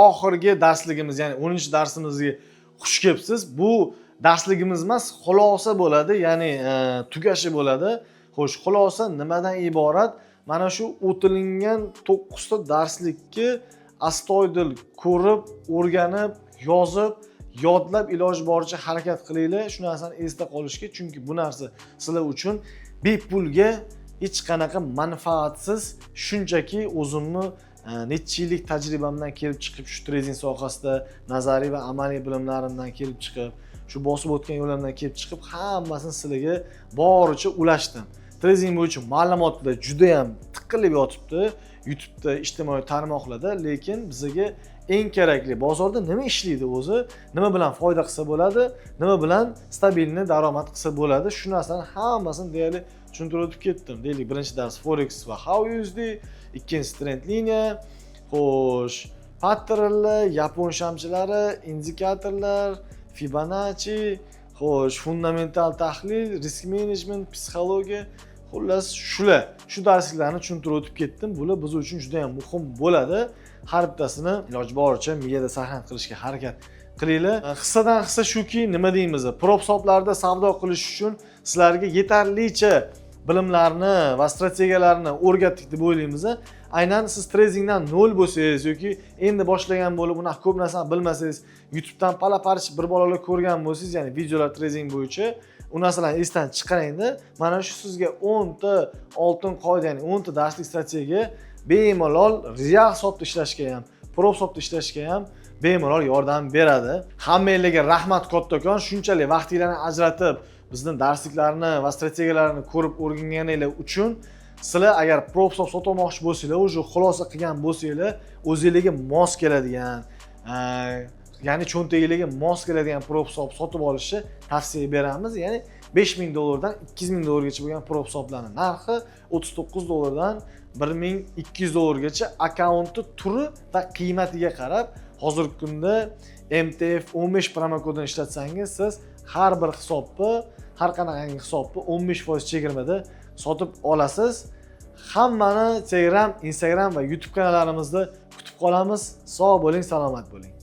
oxirgi darsligimiz, ya'ni 10-darsimizga xush kelibsiz. Bu darsligimiz emas, xulosa bo'ladi, ya'ni tugashi bo'ladi. Xo'sh, xulosa nimadan iborat? Mana shu o'tilingan 9 ta darslikni astoydil ko'rib, o'rganib, yozib, yodlab iloji boricha harakat qilinglar. Shu narsani esda qolishga, chunki bu narsa sizlar uchun bepulga, hech qanaqa manfaatsiz, shunchaki o'zimni necha yillik tajribamdan kelib chiqib, shu trading sohasida nazariy va amaliy bilimlarimdan kelib chiqib, shu bosib o'tgan yo'llardan kelib chiqib, hammasini sizlarga boricha ulashdim. Trading bo'yicha ma'lumotlar juda ham tiqilib yotibdi YouTube'da, ijtimoiy tarmoqlarda, lekin bizga eng kerakli bozorda nima ishlaydi o'zi, nima bilan foyda qilsa bo'ladi, nima bilan stabilni daromad qilsa bo'ladi, shu narsalarni hammasini deyarli tushuntirib o'tib ketdim. Deylik, birinchi dars forex va how USD, ikkinchisi trend liniya, xo'sh, patternlar, yapon shamchilari, indikatorlar, Fibonacci, xo'sh, fundamental tahlil, risk management, psixologiya, xullas shular. Shu darsliklarni tushuntirib o'tib ketdim. Bular biz uchun juda ham muhim bo'ladi. Har bittasini iloji boricha miyada saqlanib qilishga harakat qilinglar. Hissadan hissa shuki, nima deymiz? Prop hisoblarda savdo qilish uchun sizlarga yetarlicha bilimlarni va strategiyalarni o'rgatdik deb o'ylaymiz. Aynan siz tradingdan 0 bo'lsangiz yoki endi boshlagan bo'lib, unaqa ko'p narsani bilmasangiz, YouTube'dan pala-parcha bir bolalar ko'rgan bo'lsangiz, ya'ni videolar trading bo'yicha, u narsalarni esdan chiqaringda. Mana shu sizga 10 ta oltin qoida, ya'ni 10 ta darslik strategiya bemalol real hisobda ishlashga ham, prop hisobda ishlashga ham bemalol yordam beradi. Hammangizga rahmat kattakon, shunchalik vaqtinglarni ajratib bizning darsliklarni va strategiyalarni ko'rib o'rganganinglar uchun. Sizlar agar prop hisob sotmoqchi bo'lsanglar, o'sha xulosa qilgan bo'lsanglar, o'zingizga mos keladigan, ya'ni cho'ntagingizga mos keladigan prop hisob sotib olishni tavsiya beramiz. Ya'ni $5000 dan $2000 bo'lgan prop hisoblarning narxi $39 dan $1200 gacha akkauntni turi va qiymatiga qarab, hozirgi kunda MTF 15 promo kodini ishlatsangiz, siz har bir hisobni, har qanaqangi hisobni 15% chegirmada sotib olasiz. Hammani Telegram, Instagram va YouTube kanallarimizda kutib qolamiz. Sog' bo'ling, salomat bo'ling.